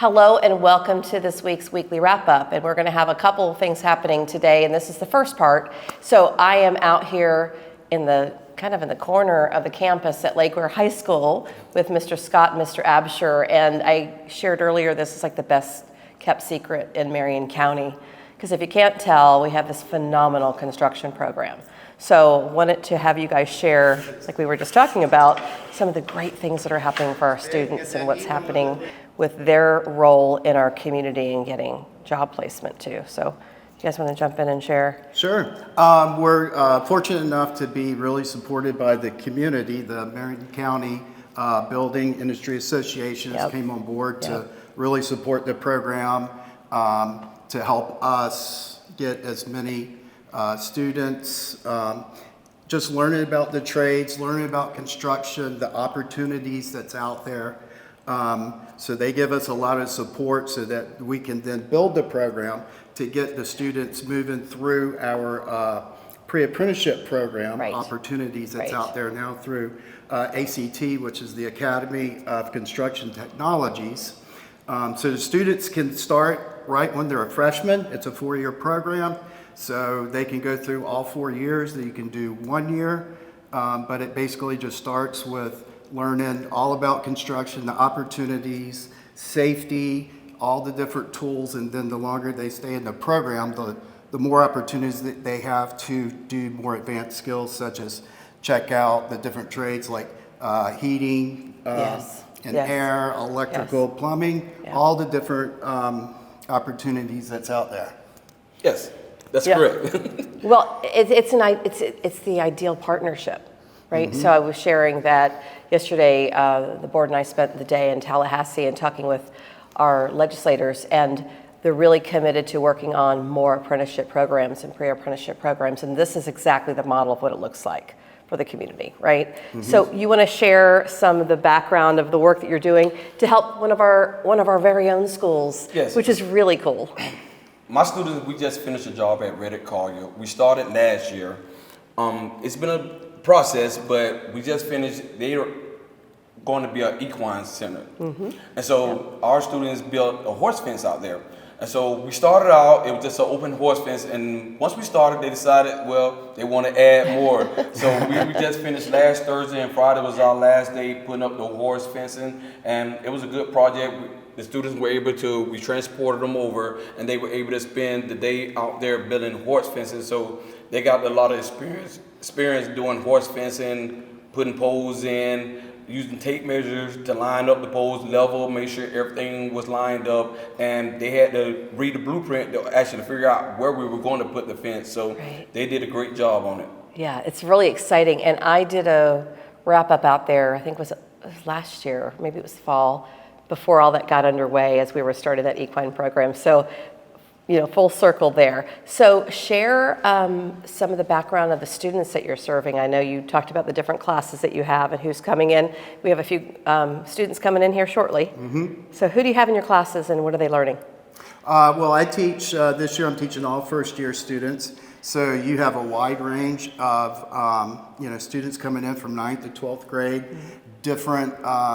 Hello and welcome to this week's weekly wrap-up, and we're going to have a couple of things happening today, and this is the first part. So I am out here in the corner of the campus at Weir High School with Mr. Scott and Mr. Abshier, and I shared earlier this is like the best kept secret in Marion County, because if you can't tell, we have this phenomenal construction program. So wanted to have you guys share, like we were just talking about, some of the great things that are happening for our students and what's happening with their role in our community and getting job placement too. So you guys want to jump in and share? Sure. We're fortunate enough to be really supported by the community. The Marion County Building Industry Association came on board to really support the program, to help us get as many students just learning about the trades, learning about construction, the opportunities that's out there. So they give us a lot of support so that we can then build the program to get the students moving through our pre-apprenticeship program opportunities that's out there now through ACT, which is the Academy of Construction Technologies. So the students can start right when they're a freshman. It's a 4-year program, so they can go through all 4 years. You can do 1 year, but it basically just starts with learning all about construction, the opportunities, safety, all the different tools, and then the longer they stay in the program, the more opportunities that they have to do more advanced skills, such as check out the different trades like heating and air, electrical, plumbing, all the different opportunities that's out there. Yes, that's correct. Well, it's the ideal partnership. Right, so I was sharing that yesterday. The board and I spent the day in Tallahassee and talking with our legislators, and they're really committed to working on more apprenticeship programs and pre-apprenticeship programs, and this is exactly the model of what it looks like for the community, right? So you want to share some of the background of the work that you're doing to help one of our very own schools, which is really cool. My students, we just finished a job at Reddick Collier. We started last year. It's been a process, but we just finished. They are going to be an equine center, and so our students built a horse fence out there. And so we started out, it was just an open horse fence, and once we started, they decided, well, they want to add more. So we just finished last Thursday, and Friday was our last day putting up the horse fencing, and it was a good project. The students were able to, we transported them over, and they were able to spend the day out there building horse fences. So they got a lot of experience doing horse fencing, putting poles in, using tape measures to line up the poles level, make sure everything was lined up, and they had to read the blueprint to actually figure out where we were going to put the fence. So they did a great job on it. Yeah, it's really exciting, and I did a wrap-up out there, I think it was last year, maybe it was fall, before all that got underway as we were starting that equine program. So, full circle there. So share some of the background of the students that you're serving. I know you talked about the different classes that you have and who's coming in. We have a few students coming in here shortly. So who do you have in your classes and what are they learning? Well, I teach, this year I'm teaching all first year students. So you have a wide range of students coming in from 9th to 12th grade. Different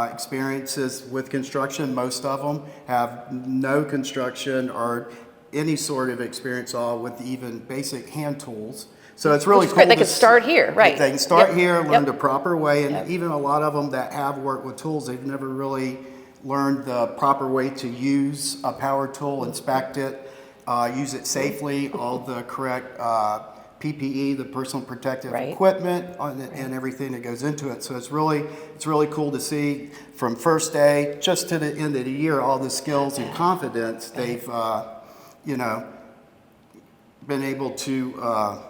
experiences with construction. Most of them have no construction or any sort of experience all with even basic hand tools. So it's really cool. They can start here, right? They can start here, learn the proper way, and even a lot of them that have worked with tools, they've never really learned the proper way to use a power tool, inspect it, use it safely, all the correct PPE, the personal protective equipment, and everything that goes into it. So it's really cool to see from first day just to the end of the year all the skills and confidence they've been able to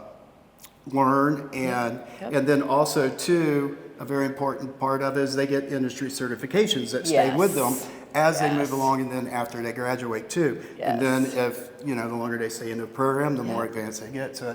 learn, and then also too, a very important part of it is they get industry certifications that stay with them as they move along, and then after they graduate too. And then if the longer they stay in the program, the more advanced they get. So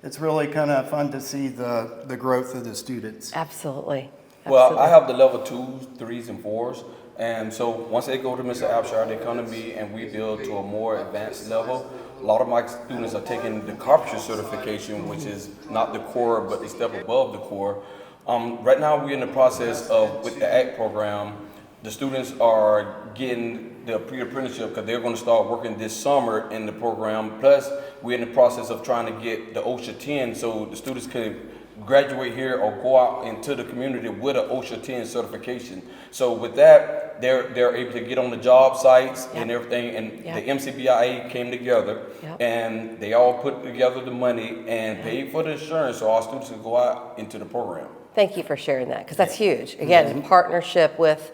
it's really kind of fun to see the growth of the students. Absolutely. Well, I have the level 2s, 3s, and 4s. And so once they go to Mr. Abshier, they come to me and we build to a more advanced level. A lot of my students are taking the carpentry certification, which is not the core, but they step above the core. Right now we're in the process of, with the ACT program, the students are getting the pre-apprenticeship because they're going to start working this summer in the program. Plus, we're in the process of trying to get the OSHA 10 so the students can graduate here or go out into the community with an OSHA 10 certification. So with that, they're able to get on the job sites and everything. And the MCBIA came together and they all put together the money and paid for the insurance so our students can go out into the program. Thank you for sharing that, because that's huge. Again, in partnership with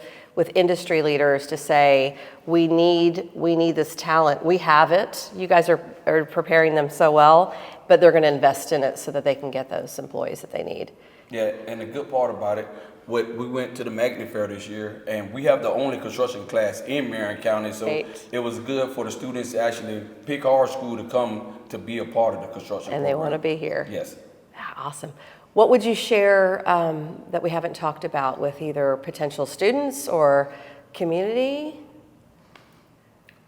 industry leaders to say, we need this talent. We have it. You guys are preparing them so well, but they're going to invest in it so that they can get those employees that they need. Yeah, and the good part about it, we went to the Magnet Fair this year, and we have the only construction class in Marion County, so it was good for the students to actually pick our school to come to be a part of the construction And program. they want to be here. Yes. Awesome. What would you share that we haven't talked about with either potential students or community?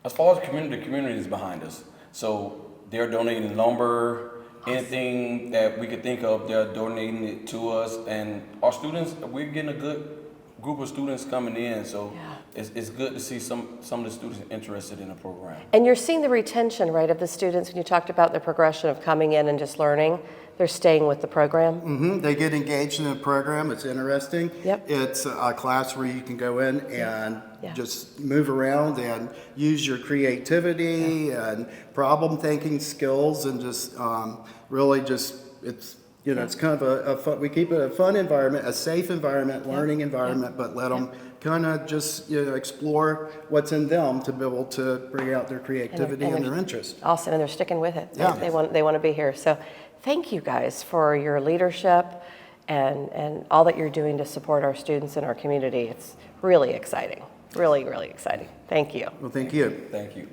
As far as the community is behind us. So they're donating lumber, anything that we could think of, they're donating it to us. And our students, we're getting a good group of students coming in. So it's good to see some of the students interested in the program. And you're seeing the retention, right, of the students when you talked about the progression of coming in and just learning. They're staying with the program. They get engaged in the program. It's interesting. Yep. It's a class where you can go in and just move around and use your creativity and problem thinking skills and just really just it's it's kind of a fun, we keep it a fun environment, a safe environment, learning environment, but let them kind of just explore what's in them to be able to bring out their creativity and their interests. Awesome, and they're sticking with it. Yeah. They want to be here. So thank you guys for your leadership and all that you're doing to support our students in our community. It's really exciting, really, really exciting. Thank you. Well, thank you. Thank you.